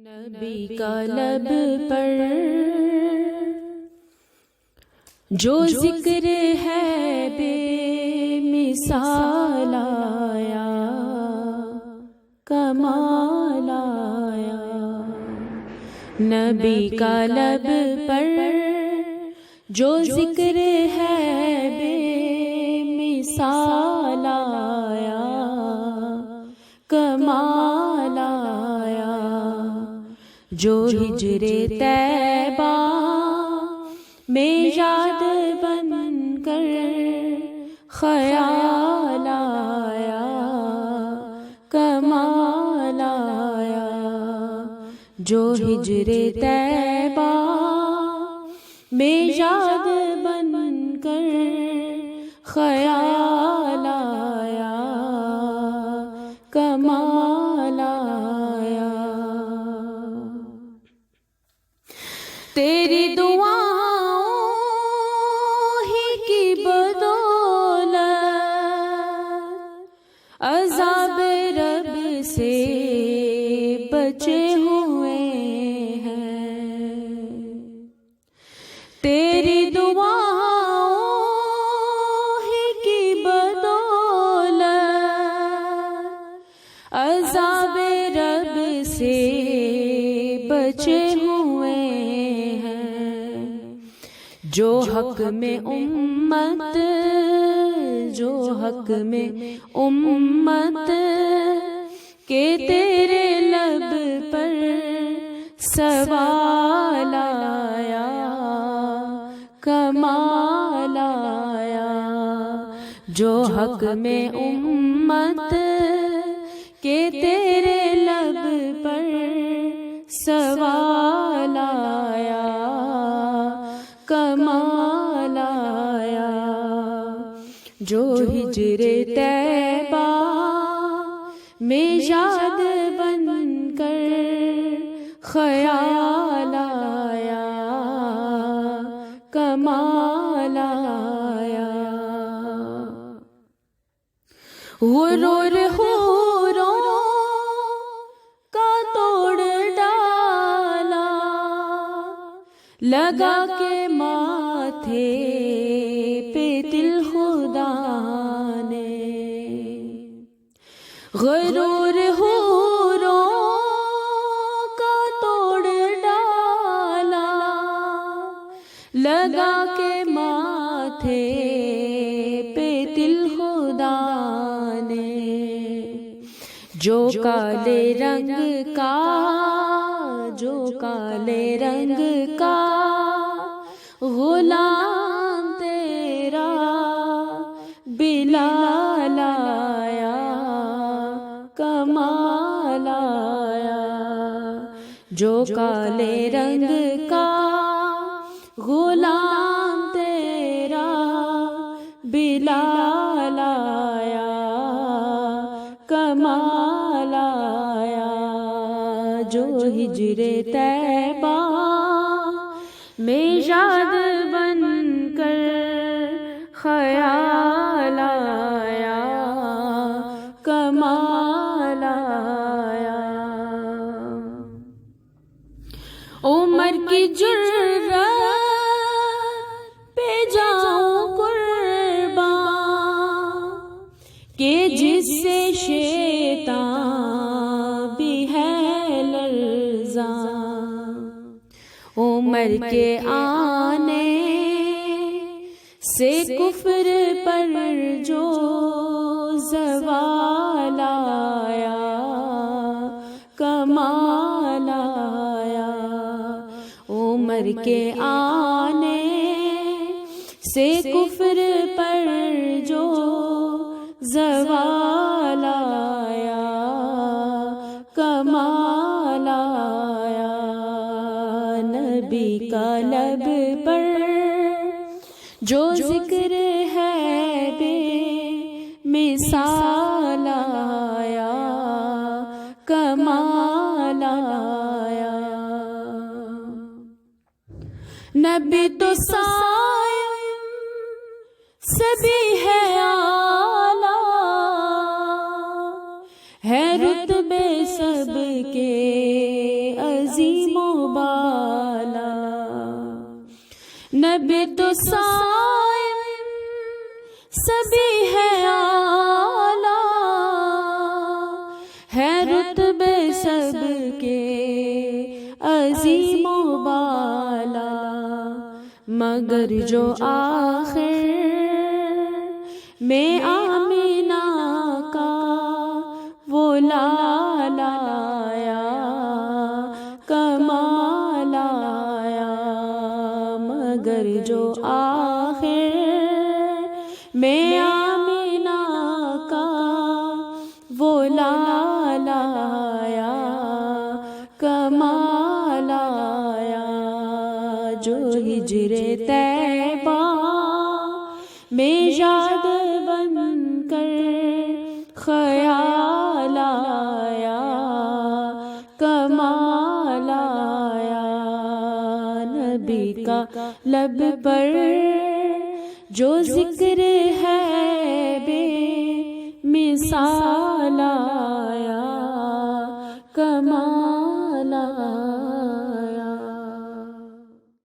نبی کا لب پر جو ذکر ہے بے مثال آیا، کمال آیا۔ نبی کا لب پر جو ذکر ہے بے مثال آیا، کمال آیا۔ جو ہجر طیبہ میں یاد بن کر خیال آیا، کمال آیا۔ جو ہجر طیبہ میں یاد بن کر خیال آیا، کمال آیا۔ تیری دعاؤں ہی کی بدولت عذاب رب سے بچے ہوئے ہیں۔ تیری دعاؤں ہی کی بدولت عذاب رب سے بچے ہوئے ہیں۔ جو حق میں امت، جو حق میں امت کہ تیرے لب پر سوال آیا، کمال آیا۔ جو حق میں امت کہ تیرے لب پر سوال آیا، کمال آیا۔ جو ہجر طیبہ میں یاد بن کر خیال آیا، کمال آیا۔ غرور حوروں کا توڑ ڈالا، لگا کے ماتھے پہ دل خدا نے۔ غرور حوروں کا توڑ ڈالا، لگا کے ماتھے پہ دل خدا نے۔ جو کالے رنگ کا، جو کالے رنگ کا غلام تیرا بلال آیا، کمال آیا۔ جو کالے رنگ کا غلام تیرا بلال آیا، کمال آیا۔ جو ہجر طیبہ میں یاد بن کر خیال آیا، کمال آیا۔ عمر کی جرات پہ جاؤں قربان کہ جس سے شیطان بھی ہے لرزاں۔ عمر کے آنے سے کفر پر جو زوال آیا، کمال آیا۔ عمر کے آنے سے کفر پر جو زوال آیا، کمال آیا۔ نبی کا لب پر جو ذکر ہے بے مثال آیا، کمال آیا۔ نبی تو صائم سبھی ہے اعلیٰ، ہے رتبے سب کے نبی تو صائم سبھی ہے اعلیٰ، ہے رتبے سب کے عظیم و بالا، مگر جو آخر میں آمینہ کا وہ لالا آیا، کمال آیا، مگر جو آخر میں آمینہ کا وہ لالا آیا، کمال آیا، جو ہجر طیبہ میں یاد بن کر خیال آیا، کمال آیا، نبی کا لب پر جو ذکر ہے بے مثال آیا، کمال